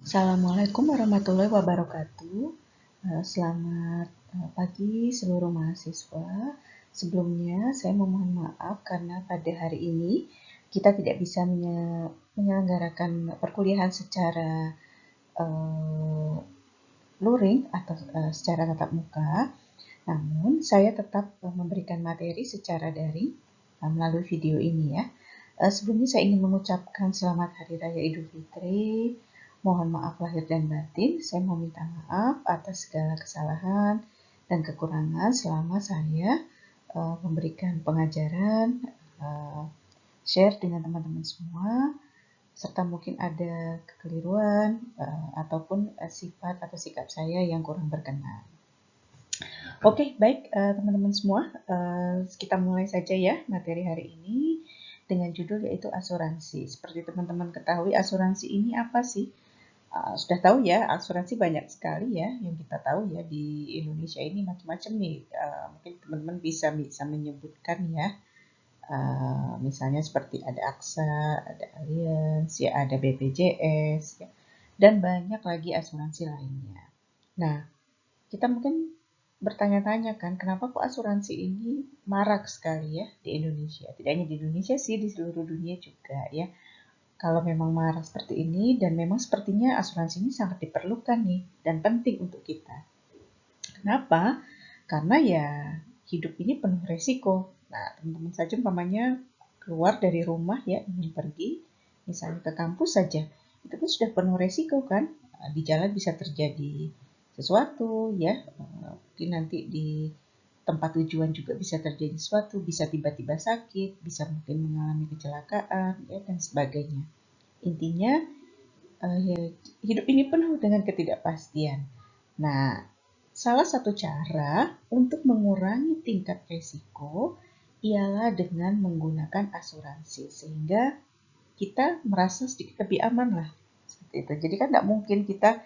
Assalamualaikum warahmatullahi wabarakatuh. Selamat pagi seluruh mahasiswa. Sebelumnya saya memohon maaf karena pada hari ini kita tidak bisa menyelenggarakan perkuliahan secara luring atau secara tatap muka. Namun saya tetap memberikan materi secara daring melalui video ini ya. Sebelumnya saya ingin mengucapkan selamat Hari Raya Idul Fitri. Mohon maaf lahir dan batin. Saya mau minta maaf atas segala kesalahan dan kekurangan selama saya memberikan pengajaran, share dengan teman-teman semua, serta mungkin ada kekeliruan ataupun sifat atau sikap saya yang kurang berkenan. Oke, baik teman-teman semua, kita mulai saja ya materi hari ini dengan judul yaitu asuransi. Seperti teman-teman ketahui, asuransi ini apa sih? Sudah tahu ya, asuransi banyak sekali ya yang kita tahu ya di Indonesia ini macam-macam nih. Mungkin teman-teman bisa menyebutkan ya. Misalnya seperti ada AXA, ada Allianz, ya ada BPJS, ya, dan banyak lagi asuransi lainnya. Nah, kita mungkin bertanya-tanya kan, kenapa kok asuransi ini marak sekali ya di Indonesia? Tidak hanya di Indonesia sih, di seluruh dunia juga ya. Kalau memang marak seperti ini, dan memang sepertinya asuransi ini sangat diperlukan nih, dan penting untuk kita. Kenapa? Karena ya hidup ini penuh resiko. Nah, teman-teman saja umpamanya keluar dari rumah ya, ingin pergi, misalnya ke kampus saja, itu kan sudah penuh resiko kan? Di jalan bisa terjadi sesuatu ya, mungkin nanti di tempat tujuan juga bisa terjadi sesuatu, bisa tiba-tiba sakit, bisa mungkin mengalami kecelakaan ya, dan sebagainya. Intinya hidup ini penuh dengan ketidakpastian. Nah, salah satu cara untuk mengurangi tingkat risiko ialah dengan menggunakan asuransi, sehingga kita merasa sedikit lebih aman lah. Seperti itu. Jadi kan tidak mungkin kita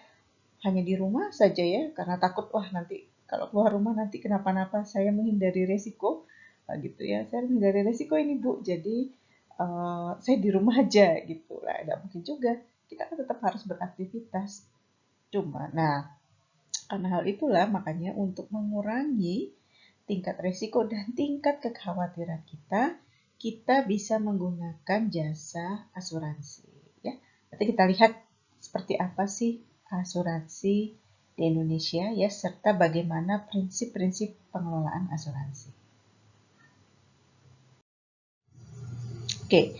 hanya di rumah saja ya, karena takut wah nanti kalau keluar rumah nanti kenapa-napa, saya menghindari resiko, gitu ya. Saya menghindari resiko ini Bu, jadi saya di rumah aja gitu lah. Tidak mungkin juga. Kita kan tetap harus beraktivitas. Nah, karena hal itulah makanya untuk mengurangi tingkat risiko dan tingkat kekhawatiran kita, kita bisa menggunakan jasa asuransi. Ya, nanti kita lihat seperti apa sih asuransi di Indonesia ya, serta bagaimana prinsip-prinsip pengelolaan asuransi. Oke,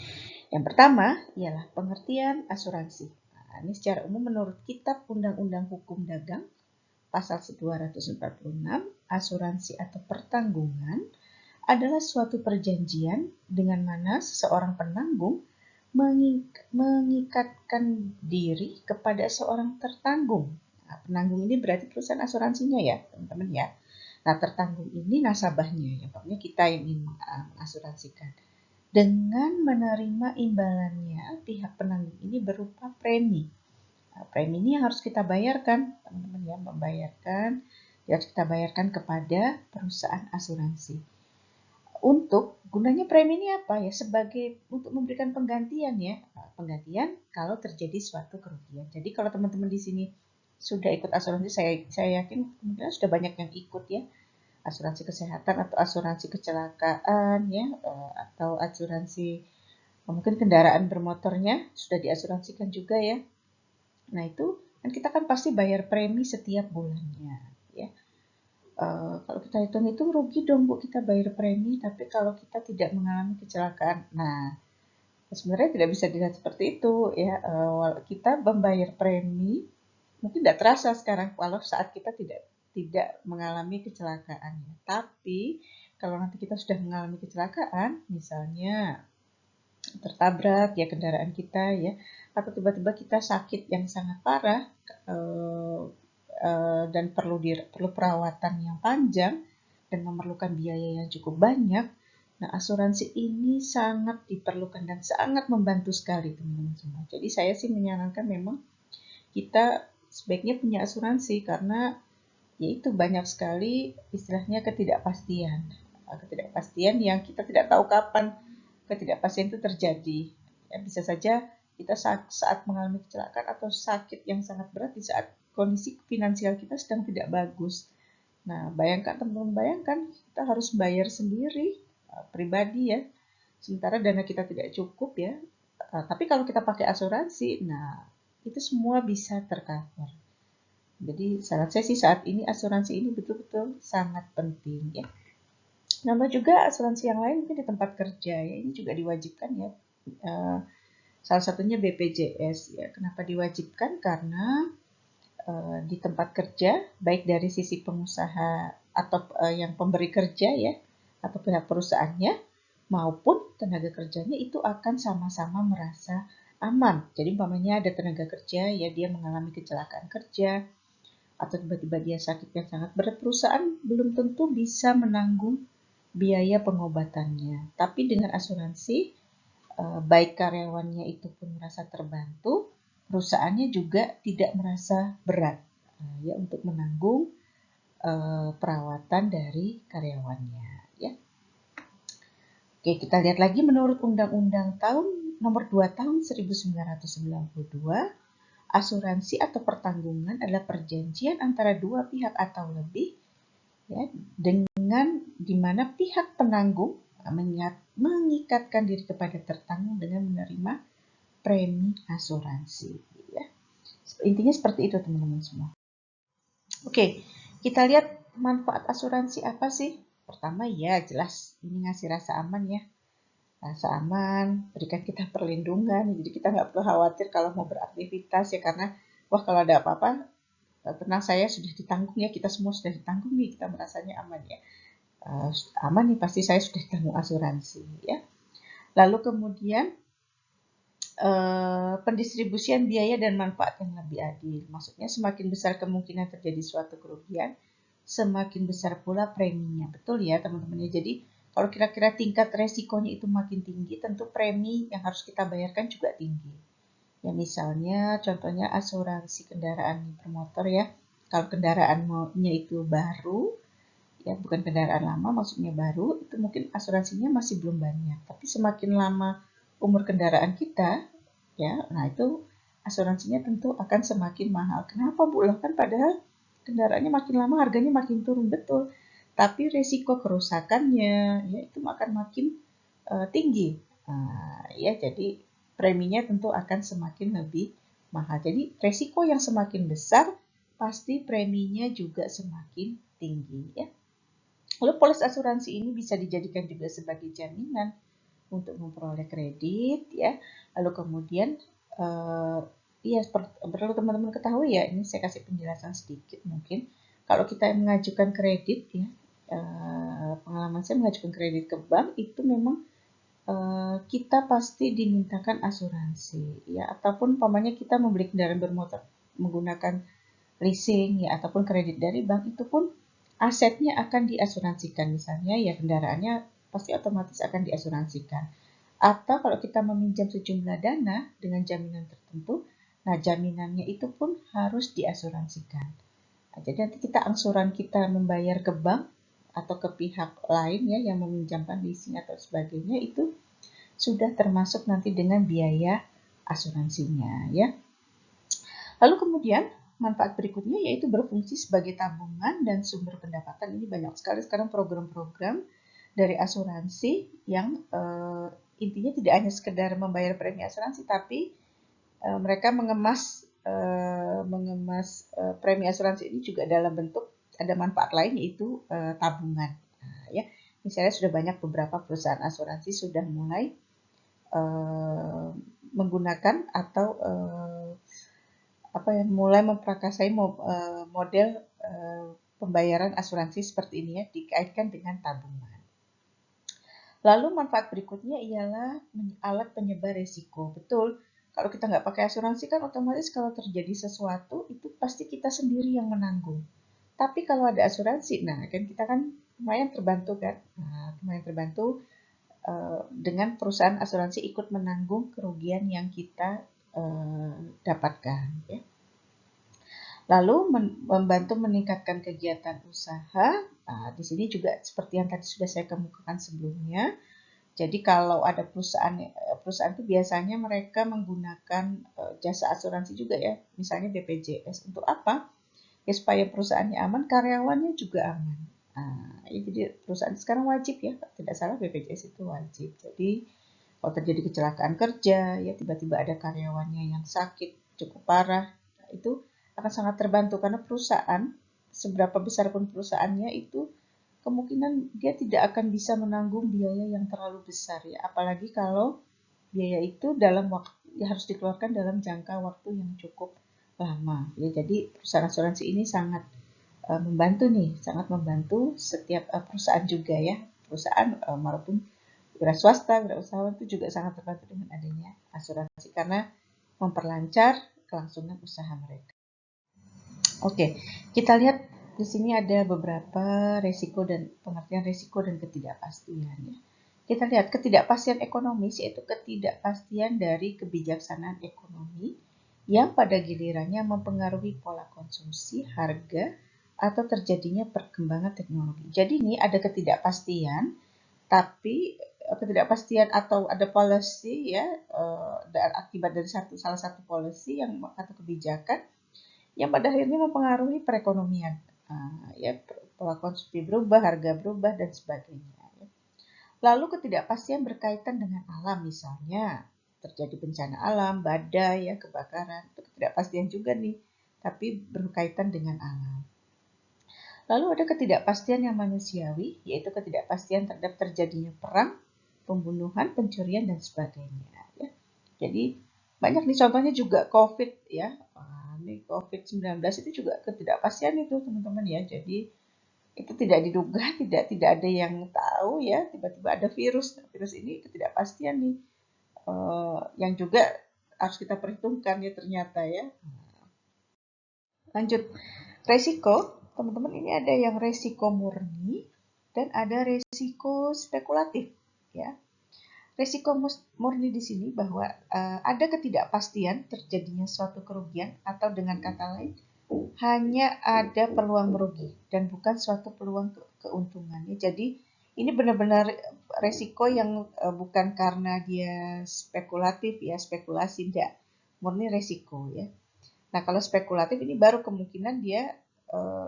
yang pertama ialah pengertian asuransi. Nah, ini secara umum menurut Kitab Undang-Undang Hukum Dagang Pasal 246, asuransi atau pertanggungan adalah suatu perjanjian dengan mana seseorang penanggung mengikatkan diri kepada seorang tertanggung. Nah, penanggung ini berarti perusahaan asuransinya ya, teman-teman ya. Nah, tertanggung ini nasabahnya, ya, pokoknya kita yang ingin mengasuransikan. Dengan menerima imbalannya, pihak penanggung ini berupa premi. Nah, premi ini harus kita bayarkan, teman-teman ya, harus kita bayarkan kepada perusahaan asuransi. Untuk gunanya premi ini apa ya? Sebagai untuk memberikan penggantian ya, penggantian kalau terjadi suatu kerugian. Jadi kalau teman-teman di sini sudah ikut asuransi, saya yakin mungkin sudah banyak yang ikut ya, asuransi kesehatan atau asuransi kecelakaan ya, atau asuransi mungkin kendaraan bermotornya sudah diasuransikan juga ya. Nah itu kan kita kan pasti bayar premi setiap bulannya ya. Kalau kita hitung rugi dong Bu, kita bayar premi tapi kalau kita tidak mengalami kecelakaan. Nah, sebenarnya tidak bisa dilihat seperti itu ya. Kita membayar premi mungkin tidak terasa sekarang walau saat kita tidak mengalami kecelakaan. Tapi kalau nanti kita sudah mengalami kecelakaan, misalnya tertabrak ya kendaraan kita ya, atau tiba-tiba kita sakit yang sangat parah dan perlu perawatan yang panjang dan memerlukan biaya yang cukup banyak. Nah, asuransi ini sangat diperlukan dan sangat membantu sekali teman-teman semua. Jadi saya sih menyarankan memang kita sebaiknya punya asuransi karena yaitu banyak sekali istilahnya ketidakpastian. Ketidakpastian yang kita tidak tahu kapan ketidakpastian itu terjadi. Ya, bisa saja kita saat mengalami kecelakaan atau sakit yang sangat berat di saat kondisi finansial kita sedang tidak bagus. Nah, bayangkan teman-teman, bayangkan kita harus bayar sendiri pribadi ya, sementara dana kita tidak cukup ya. Tapi kalau kita pakai asuransi, nah itu semua bisa tercover. Jadi saran saya sih saat ini asuransi ini betul-betul sangat penting ya. Nama juga asuransi yang lain mungkin di tempat kerja ya, ini juga diwajibkan ya. Salah satunya BPJS ya. Kenapa diwajibkan? Karena di tempat kerja, baik dari sisi pengusaha atau yang pemberi kerja ya, atau pihak perusahaannya, maupun tenaga kerjanya itu akan sama-sama merasa aman. Jadi umpamanya ada tenaga kerja ya, dia mengalami kecelakaan kerja, atau tiba-tiba dia sakit yang sangat berat, perusahaan belum tentu bisa menanggung biaya pengobatannya. Tapi dengan asuransi, baik karyawannya itu pun merasa terbantu, perusahaannya juga tidak merasa berat ya untuk menanggung perawatan dari karyawannya ya. Oke, kita lihat lagi menurut Undang-Undang Nomor 2 Tahun 1992, asuransi atau pertanggungan adalah perjanjian antara dua pihak atau lebih ya, dengan di mana pihak penanggung mengikatkan diri kepada tertanggung dengan menerima premi asuransi ya. Intinya seperti itu teman-teman semua. Oke, kita lihat manfaat asuransi apa sih? Pertama ya jelas ini ngasih rasa aman ya. Rasa aman, berikan kita perlindungan, jadi kita nggak perlu khawatir kalau mau beraktivitas ya, karena wah kalau ada apa-apa, tenang saya sudah ditanggung ya, kita semua sudah ditanggung nih, kita merasanya aman ya. Aman nih, pasti saya sudah ditanggung asuransi ya. Lalu kemudian pendistribusian biaya dan manfaat yang lebih adil. Maksudnya semakin besar kemungkinan terjadi suatu kerugian, semakin besar pula preminya. Betul ya teman-teman ya. Jadi kalau kira-kira tingkat resikonya itu makin tinggi, tentu premi yang harus kita bayarkan juga tinggi. Ya misalnya contohnya asuransi kendaraan bermotor ya. Kalau kendaraannya itu baru, ya bukan kendaraan lama, maksudnya baru, itu mungkin asuransinya masih belum banyak. Tapi semakin lama umur kendaraan kita, ya, nah itu asuransinya tentu akan semakin mahal. Kenapa Bu? Lah kan padahal kendaraannya makin lama harganya makin turun, betul. Tapi resiko kerusakannya ya itu akan makin tinggi. Ya jadi preminya tentu akan semakin lebih mahal. Jadi resiko yang semakin besar pasti preminya juga semakin tinggi ya. Lalu polis asuransi ini bisa dijadikan juga sebagai jaminan untuk memperoleh kredit ya. Lalu kemudian ya perlu teman-teman ketahui ya, ini saya kasih penjelasan sedikit mungkin. Kalau kita mengajukan kredit ya, pengalaman saya mengajukan kredit ke bank itu memang kita pasti dimintakan asuransi ya, ataupun umpamanya kita membeli kendaraan bermotor menggunakan leasing ya ataupun kredit dari bank, itu pun asetnya akan diasuransikan, misalnya ya kendaraannya pasti otomatis akan diasuransikan. Atau kalau kita meminjam sejumlah dana dengan jaminan tertentu, nah jaminannya itu pun harus diasuransikan. Nah, jadi nanti kita angsuran kita membayar ke bank atau ke pihak lain ya yang meminjamkan leasing atau sebagainya, itu sudah termasuk nanti dengan biaya asuransinya ya. Lalu kemudian manfaat berikutnya yaitu berfungsi sebagai tabungan dan sumber pendapatan. Ini banyak sekali sekarang program-program dari asuransi yang intinya tidak hanya sekedar membayar premi asuransi, tapi mereka mengemas premi asuransi ini juga dalam bentuk ada manfaat lain yaitu tabungan. Nah, ya, misalnya sudah banyak beberapa perusahaan asuransi sudah mulai menggunakan atau mulai memprakarsai model pembayaran asuransi seperti ini ya, dikaitkan dengan tabungan. Lalu manfaat berikutnya ialah alat penyebar risiko. Betul, kalau kita nggak pakai asuransi kan otomatis kalau terjadi sesuatu itu pasti kita sendiri yang menanggung. Tapi kalau ada asuransi, nah kan kita kan lumayan terbantu kan. Nah, lumayan terbantu dengan perusahaan asuransi ikut menanggung kerugian yang kita dapatkan. Ya. Lalu membantu meningkatkan kegiatan usaha. Nah, di sini juga seperti yang tadi sudah saya kemukakan sebelumnya, Jadi kalau ada perusahaan itu biasanya mereka menggunakan jasa asuransi juga ya, misalnya BPJS. Untuk apa? Ya supaya perusahaannya aman, karyawannya juga aman. Nah, ya jadi perusahaan sekarang wajib ya, tidak salah BPJS itu wajib. Jadi kalau terjadi kecelakaan kerja, ya tiba-tiba ada karyawannya yang sakit cukup parah, nah, itu akan sangat terbantu karena perusahaan, seberapa besar pun perusahaannya itu kemungkinan dia tidak akan bisa menanggung biaya yang terlalu besar ya, apalagi kalau biaya itu dalam waktu ya harus dikeluarkan dalam jangka waktu yang cukup lama. Ya, jadi perusahaan asuransi ini sangat membantu nih, sangat membantu setiap perusahaan juga ya, perusahaan maupun wira swasta, wira usahawan itu juga sangat terbantu dengan adanya asuransi karena memperlancar kelangsungan usaha mereka. Oke, kita lihat di sini ada beberapa resiko dan pengertian resiko dan ketidakpastian ya. Kita lihat ketidakpastian ekonomis yaitu ketidakpastian dari kebijaksanaan ekonomi yang pada gilirannya mempengaruhi pola konsumsi, harga, atau terjadinya perkembangan teknologi. Jadi ini ada ketidakpastian, tapi ketidakpastian atau ada policy ya, akibat dari salah satu policy yang atau kebijakan yang pada akhirnya mempengaruhi perekonomian. Ya, pola konsumsi berubah, harga berubah, dan sebagainya. Lalu ketidakpastian berkaitan dengan alam, misalnya terjadi bencana alam, badai, ya, kebakaran, itu ketidakpastian juga nih, tapi berkaitan dengan alam. Lalu ada ketidakpastian yang manusiawi, yaitu ketidakpastian terhadap terjadinya perang, pembunuhan, pencurian, dan sebagainya. Ya. Jadi banyak nih contohnya juga COVID ya. Ini COVID-19 itu juga ketidakpastian itu teman-teman ya. Jadi itu tidak diduga, tidak ada yang tahu ya, tiba-tiba ada virus. Nah, virus ini ketidakpastian nih, yang juga harus kita perhitungkan ya ternyata ya. Lanjut, resiko, teman-teman ini ada yang resiko murni dan ada resiko spekulatif ya. Resiko murni di sini bahwa ada ketidakpastian terjadinya suatu kerugian atau dengan kata lain hanya ada peluang merugi dan bukan suatu peluang keuntungan. Jadi ini benar-benar resiko yang bukan karena dia spekulatif ya, spekulasi tidak, murni resiko ya. Nah kalau spekulatif ini baru kemungkinan dia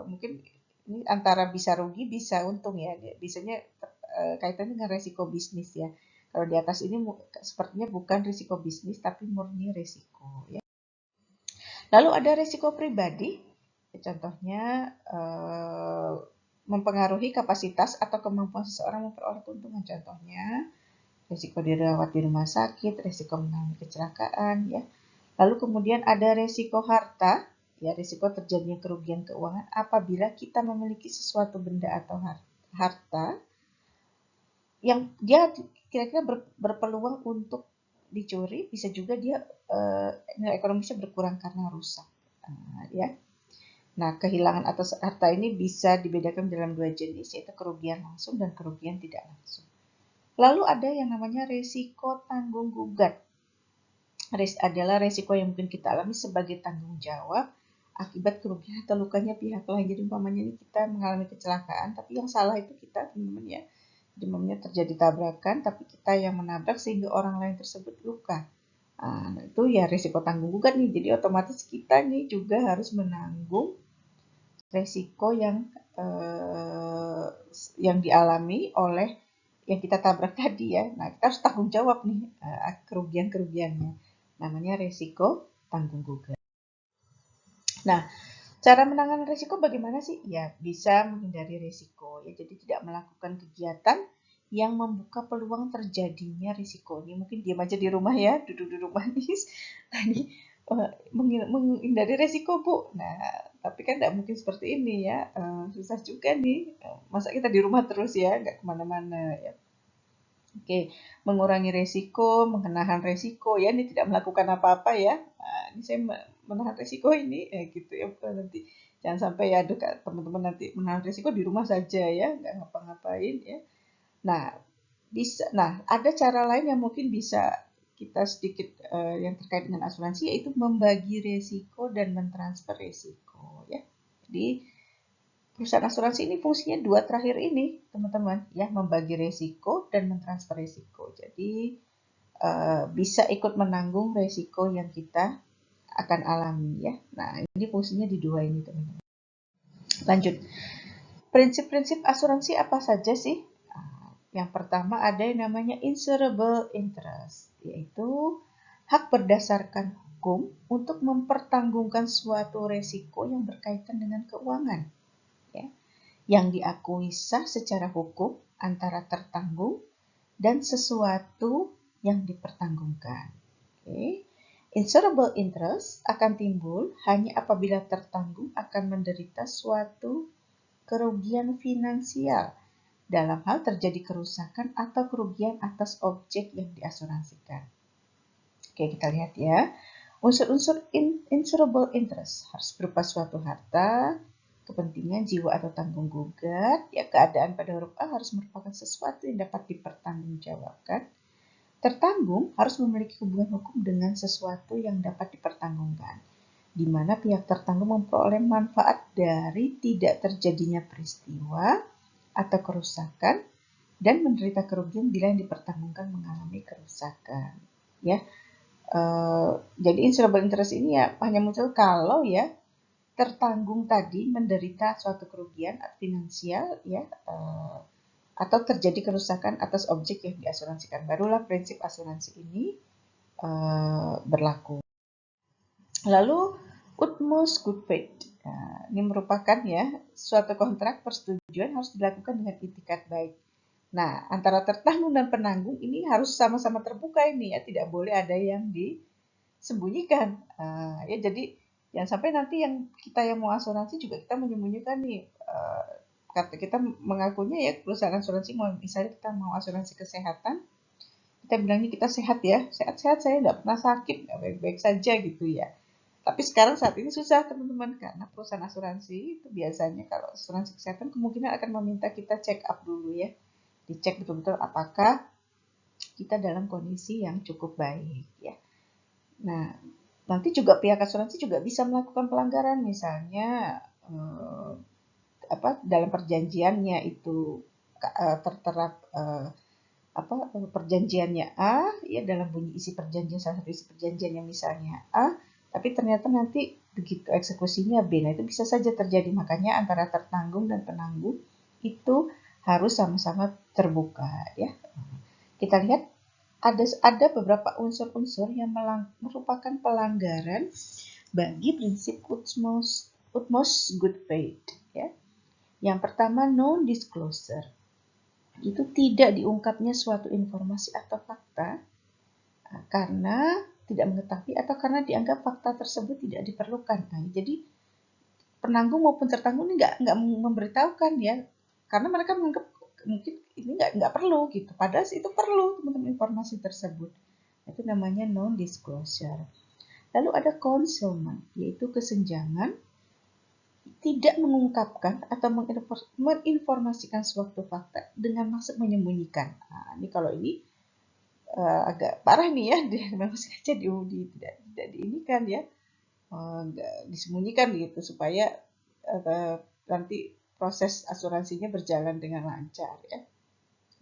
mungkin ini antara bisa rugi bisa untung ya, biasanya kaitannya dengan resiko bisnis ya. Kalau di atas ini sepertinya bukan risiko bisnis tapi murni risiko ya. Lalu ada risiko pribadi, contohnya mempengaruhi kapasitas atau kemampuan seseorang memperoleh keuntungan. Contohnya risiko dirawat di rumah sakit, risiko mengalami kecelakaan ya. Lalu kemudian ada risiko harta, ya risiko terjadinya kerugian keuangan apabila kita memiliki sesuatu benda atau harta yang dia kira-kira berpeluang untuk dicuri, bisa juga dia nilai ekonomisnya berkurang karena rusak. Ya. Nah, kehilangan atau harta ini bisa dibedakan dalam dua jenis, yaitu kerugian langsung dan kerugian tidak langsung. Lalu ada yang namanya resiko tanggung gugat. Adalah resiko yang mungkin kita alami sebagai tanggung jawab akibat kerugian atau lukanya pihak lain. Jadi umpamanya ini kita mengalami kecelakaan, tapi yang salah itu kita, teman-teman ya. Jadi terjadi tabrakan, tapi kita yang menabrak sehingga orang lain tersebut luka. Nah, itu ya risiko tanggung gugat nih. Jadi otomatis kita nih juga harus menanggung risiko yang dialami oleh yang kita tabrak tadi ya. Nah, kita harus tanggung jawab nih kerugian-kerugiannya. Namanya risiko tanggung gugat. Nah, cara menangani risiko bagaimana sih? Ya, bisa menghindari risiko. Ya, jadi tidak melakukan kegiatan yang membuka peluang terjadinya risiko. Ini mungkin diam aja di rumah ya, duduk-duduk manis. Tadi menghindari risiko, Bu. Nah, tapi kan tidak mungkin seperti ini ya. Susah juga nih. Masa kita di rumah terus ya, nggak kemana-mana ya. Oke, mengurangi resiko, menahan resiko ya, ini tidak melakukan apa-apa ya. Nah, ini saya menahan resiko ini gitu ya, nanti jangan sampai ya teman-teman nanti menahan resiko di rumah saja ya, nggak ngapa-ngapain ya. Nah, ada cara lain yang mungkin bisa kita sedikit yang terkait dengan asuransi, yaitu membagi resiko dan mentransfer resiko ya. Jadi perusahaan asuransi ini fungsinya dua terakhir ini, teman-teman, ya, membagi resiko dan mentransfer resiko. Jadi bisa ikut menanggung resiko yang kita akan alami, ya. Nah, ini fungsinya di dua ini, teman-teman. Lanjut. Prinsip-prinsip asuransi apa saja sih? Yang pertama ada yang namanya insurable interest, yaitu hak berdasarkan hukum untuk mempertanggungjawabkan suatu resiko yang berkaitan dengan keuangan, ya, yang diakui sah secara hukum antara tertanggung dan sesuatu yang dipertanggungkan. Okay. Insurable interest akan timbul hanya apabila tertanggung akan menderita suatu kerugian finansial dalam hal terjadi kerusakan atau kerugian atas objek yang diasuransikan. Oke, kita lihat ya. Unsur-unsur insurable interest harus berupa suatu harta, kepentingan jiwa atau tanggung gugat. Ya, keadaan pada huruf A harus merupakan sesuatu yang dapat dipertanggungjawabkan. Tertanggung harus memiliki hubungan hukum dengan sesuatu yang dapat dipertanggungkan, di mana pihak tertanggung memperoleh manfaat dari tidak terjadinya peristiwa atau kerusakan dan menderita kerugian bila yang dipertanggungkan mengalami kerusakan. Ya, jadi insurable interest ini ya hanya muncul kalau ya tertanggung tadi menderita suatu kerugian finansial, ya, atau terjadi kerusakan atas objek yang diasuransikan. Barulah prinsip asuransi ini berlaku. Lalu utmost good faith. Nah, ini merupakan ya suatu kontrak persetujuan harus dilakukan dengan itikat baik. Nah, antara tertanggung dan penanggung ini harus sama-sama terbuka ini ya, tidak boleh ada yang disembunyikan. Ya, jadi jangan sampai nanti kita yang mau asuransi juga kita menyembunyikan nih. Kata kita mengakunya ya perusahaan asuransi, misalnya kita mau asuransi kesehatan, kita bilangnya kita sehat ya, sehat-sehat, saya nggak pernah sakit, nggak baik-baik saja gitu ya. Tapi sekarang saat ini susah teman-teman, karena perusahaan asuransi itu biasanya kalau asuransi kesehatan kemungkinan akan meminta kita check up dulu ya, dicek betul-betul apakah kita dalam kondisi yang cukup baik ya. Nah, nanti juga pihak asuransi juga bisa melakukan pelanggaran, misalnya dalam perjanjiannya itu tertera perjanjiannya A, ya, dalam bunyi isi perjanjian, salah satu isi perjanjiannya misalnya A, tapi ternyata nanti begitu eksekusinya B. Nah, itu bisa saja terjadi. Makanya antara tertanggung dan penanggung itu harus sama-sama terbuka ya. Kita lihat ada beberapa unsur-unsur yang merupakan pelanggaran bagi prinsip utmost good faith ya. Yang pertama, non-disclosure. Itu tidak diungkapnya suatu informasi atau fakta karena tidak mengetahui atau karena dianggap fakta tersebut tidak diperlukan. Nah, jadi penanggung maupun tertanggung ini nggak memberitahukan ya, karena mereka menganggap mungkin ini nggak perlu gitu. Padahal itu perlu teman-teman informasi tersebut. Itu namanya non-disclosure. Lalu ada concealment, yaitu kesenjangan, tidak mengungkapkan atau menginformasikan suatu fakta dengan maksud menyembunyikan. Nah, ini kalau ini agak parah nih ya, dia memang sengaja tidak diinikan ya, disembunyikan gitu supaya nanti proses asuransinya berjalan dengan lancar ya.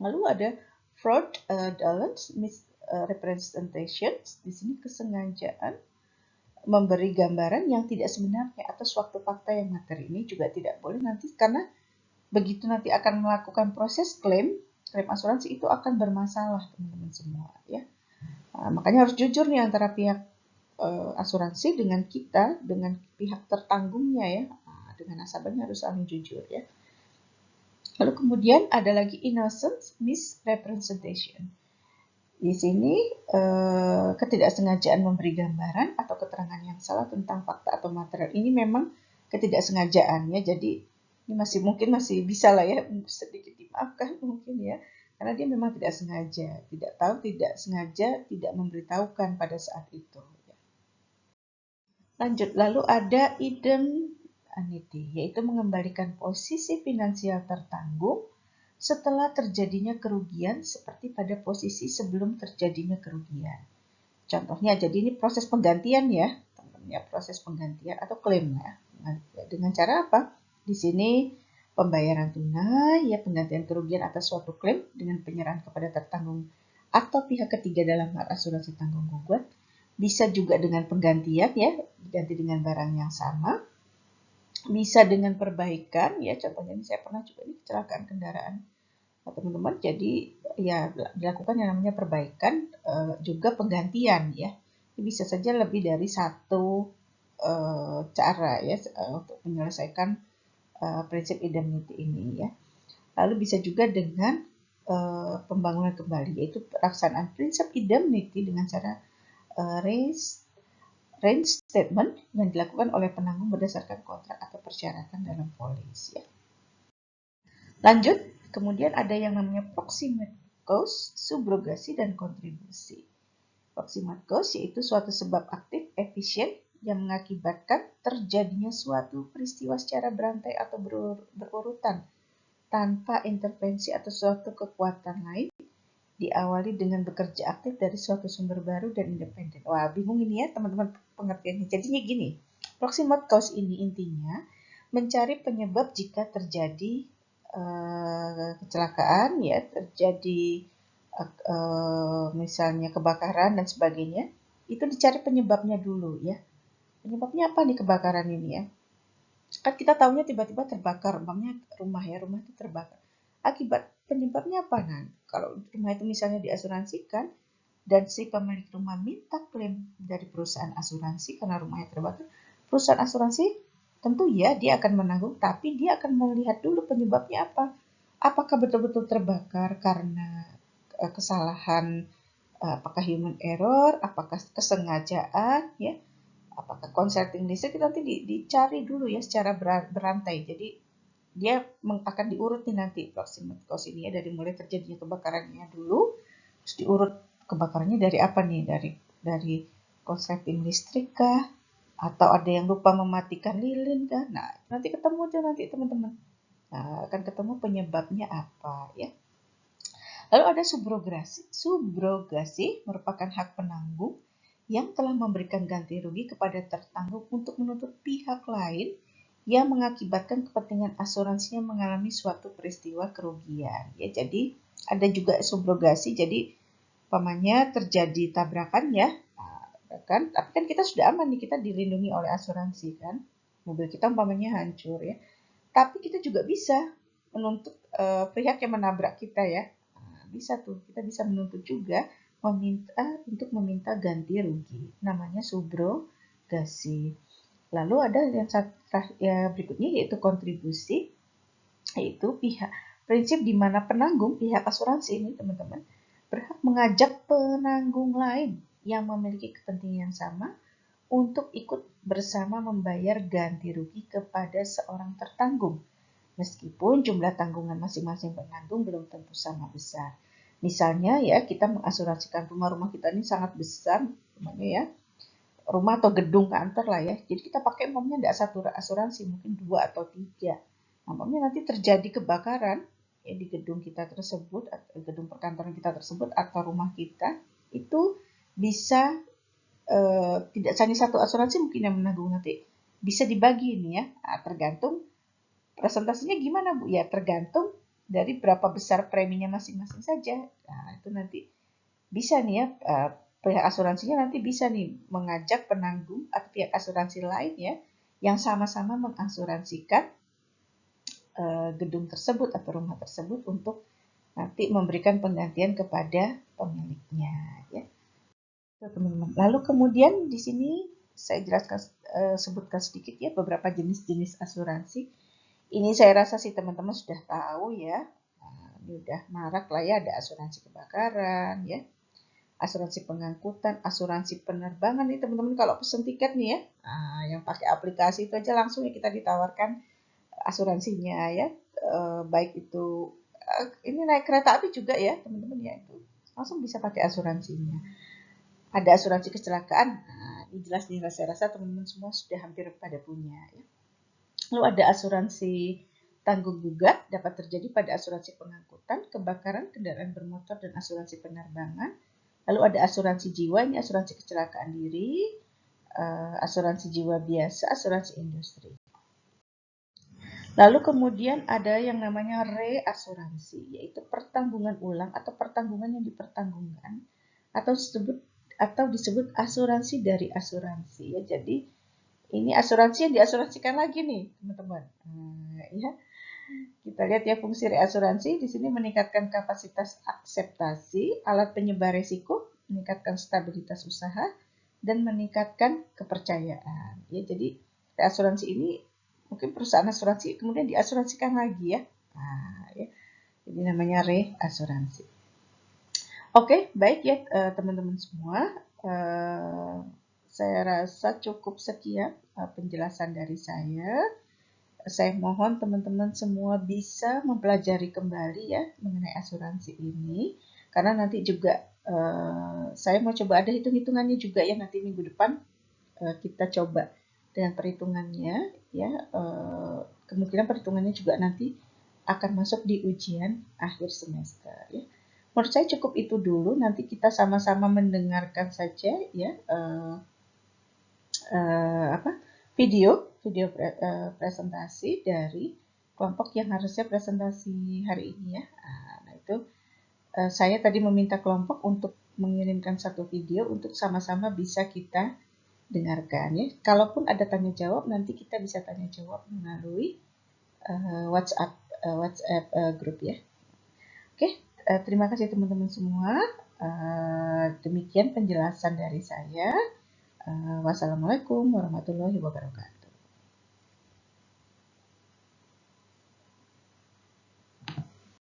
Lalu ada fraudulent misrepresentation, di sini kesengajaan memberi gambaran yang tidak sebenarnya atau suatu fakta yang materi. Ini juga tidak boleh nanti, karena begitu nanti akan melakukan proses klaim asuransi itu akan bermasalah teman-teman semua ya. Nah, makanya harus jujur nih antara pihak asuransi dengan kita, dengan pihak tertanggungnya ya. Nah, dengan nasabahnya harus saling jujur ya. Lalu kemudian ada lagi innocent misrepresentation. Di sini ketidaksengajaan memberi gambaran atau keterangan yang salah tentang fakta atau material ini memang ketidaksengajaan ya. Jadi ini masih bisa lah ya, sedikit dimaafkan mungkin ya, karena dia memang tidak sengaja, tidak tahu, tidak sengaja, tidak memberitahukan pada saat itu. Lanjut, lalu ada indemnity, yaitu mengembalikan posisi finansial tertanggung setelah terjadinya kerugian seperti pada posisi sebelum terjadinya kerugian. Contohnya, jadi ini proses penggantian ya, proses penggantian atau klaim ya. Dengan cara apa? Di sini pembayaran tunai, ya penggantian kerugian atas suatu klaim dengan penyerahan kepada tertanggung atau pihak ketiga dalam hal asuransi tanggung gugat. Bisa juga dengan penggantian, ya, diganti dengan barang yang sama. Bisa dengan perbaikan, ya, contohnya ini saya pernah juga ini kecelakaan kendaraan teman-teman, jadi ya dilakukan yang namanya perbaikan, juga penggantian, ya. Ini bisa saja lebih dari satu cara, ya, untuk menyelesaikan prinsip indemnity ini, ya. Lalu bisa juga dengan pembangunan kembali, yaitu pelaksanaan prinsip indemnity dengan cara reinstatement yang dilakukan oleh penanggung berdasarkan kontrak atau persyaratan dalam polis, ya. Lanjut, kemudian ada yang namanya proximate cause, subrogasi, dan kontribusi. Proximate cause yaitu suatu sebab aktif efisien yang mengakibatkan terjadinya suatu peristiwa secara berantai atau berurutan tanpa intervensi atau suatu kekuatan lain, diawali dengan bekerja aktif dari suatu sumber baru dan independen. Wah, bingung ini ya teman-teman pengertiannya. Jadinya gini, proximate cause ini intinya mencari penyebab jika terjadi kecelakaan, ya, terjadi misalnya kebakaran dan sebagainya, itu dicari penyebabnya dulu, ya. Penyebabnya apa nih kebakaran ini, ya? Kan kita tahunya tiba-tiba terbakar, umpamanya rumah, ya, rumah itu terbakar. Akibat penyebabnya apa? Nah, kalau rumah itu misalnya diasuransikan dan si pemilik rumah minta klaim dari perusahaan asuransi karena rumahnya terbakar, perusahaan asuransi tentu ya dia akan menanggung, tapi dia akan melihat dulu penyebabnya apa. Apakah betul-betul terbakar karena kesalahan, apakah human error, apakah kesengajaan, ya, apakah konsleting listrik, itu nanti dicari dulu ya secara berantai. Jadi dia akan diurut nih nanti proximate cause ini, ya, dari mulai terjadinya kebakarannya dulu, terus diurut kebakarannya dari apa nih, dari konsleting listrik kah, atau ada yang lupa mematikan lilin kah. Nah, nanti ketemu tuh nanti teman-teman. Nah, akan ketemu penyebabnya apa, ya. Lalu ada subrogasi. Subrogasi merupakan hak penanggung yang telah memberikan ganti rugi kepada tertanggung untuk menuntut pihak lain yang mengakibatkan kepentingan asuransinya mengalami suatu peristiwa kerugian. Ya, jadi ada juga subrogasi. Jadi umpamanya terjadi tabrakan, ya. Kan, tapi kan kita sudah aman nih, kita dilindungi oleh asuransi kan, mobil kita umpamanya hancur, ya, tapi kita juga bisa menuntut pihak yang menabrak kita, ya. Nah, bisa tuh, kita bisa menuntut juga untuk meminta ganti rugi, namanya subrogasi. Lalu ada yang berikutnya yaitu kontribusi, yaitu prinsip di mana penanggung, pihak asuransi ini teman-teman, berhak mengajak penanggung lain yang memiliki kepentingan yang sama untuk ikut bersama membayar ganti rugi kepada seorang tertanggung, meskipun jumlah tanggungan masing-masing penanggung belum tentu sama besar. Misalnya, ya, kita mengasuransikan rumah kita ini sangat besar, namanya, ya, rumah atau gedung kantor lah, ya. Jadi kita pakai umpamanya tidak satu asuransi, mungkin 2 atau 3. Umpamanya nanti terjadi kebakaran, ya, di gedung kita tersebut, atau gedung perkantoran kita tersebut, atau rumah kita, itu bisa tidak hanya satu asuransi mungkin yang menanggung, nanti bisa dibagi ini, ya. Nah, tergantung presentasinya gimana, Bu? Ya, tergantung dari berapa besar preminya masing-masing saja. Nah, itu nanti bisa nih, ya, pihak asuransinya nanti bisa nih mengajak penanggung atau pihak asuransi lain, ya, yang sama-sama mengasuransikan gedung tersebut atau rumah tersebut untuk nanti memberikan penggantian kepada pemiliknya, ya. Teman-teman. Lalu kemudian di sini saya jelaskan, sebutkan sedikit, ya, beberapa jenis-jenis asuransi. Ini saya rasa sih teman-teman sudah tahu, ya. Nah, ini udah marak lah, ya, ada asuransi kebakaran, ya, asuransi pengangkutan, asuransi penerbangan nih teman-teman. Kalau pesen tiket nih, ya, nah, yang pakai aplikasi itu aja langsung ya kita ditawarkan asuransinya, ya, baik itu ini naik kereta api juga, ya teman-teman, ya, itu langsung bisa pakai asuransinya. Ada asuransi kecelakaan, nah, ini jelas nih, saya rasa teman-teman semua sudah hampir pada punya, ya. Lalu ada asuransi tanggung gugat, dapat terjadi pada asuransi pengangkutan, kebakaran, kendaraan bermotor, dan asuransi penerbangan. Lalu ada asuransi jiwa, ini asuransi kecelakaan diri, asuransi jiwa biasa, asuransi industri. Lalu kemudian ada yang namanya reasuransi, yaitu pertanggungan ulang atau pertanggungan yang dipertanggungkan atau disebut asuransi dari asuransi ya. Jadi ini asuransi yang diasuransikan lagi nih, teman-teman. Ya. Kita lihat ya fungsi reasuransi di sini meningkatkan kapasitas akseptasi, alat penyebar risiko, meningkatkan stabilitas usaha, dan meningkatkan kepercayaan. Ya, jadi reasuransi ini mungkin perusahaan asuransi kemudian diasuransikan lagi ya. Nah, ya. Jadi namanya reasuransi. Oke, baik ya teman-teman semua. Saya rasa cukup sekian penjelasan dari saya. Saya mohon teman-teman semua bisa mempelajari kembali ya mengenai asuransi ini, karena nanti juga saya mau coba ada hitung-hitungannya juga ya nanti minggu depan kita coba dengan perhitungannya ya. Kemungkinan perhitungannya juga nanti akan masuk di ujian akhir semester ya. Menurut saya cukup itu dulu, nanti kita sama-sama mendengarkan saja ya video presentasi dari kelompok yang harusnya presentasi hari ini ya. Nah itu saya tadi meminta kelompok untuk mengirimkan satu video untuk sama-sama bisa kita dengarkan ya. Kalaupun ada tanya jawab nanti kita bisa tanya jawab melalui WhatsApp grup ya. Oke, terima kasih teman-teman semua. Demikian penjelasan dari saya. Wassalamualaikum warahmatullahi wabarakatuh.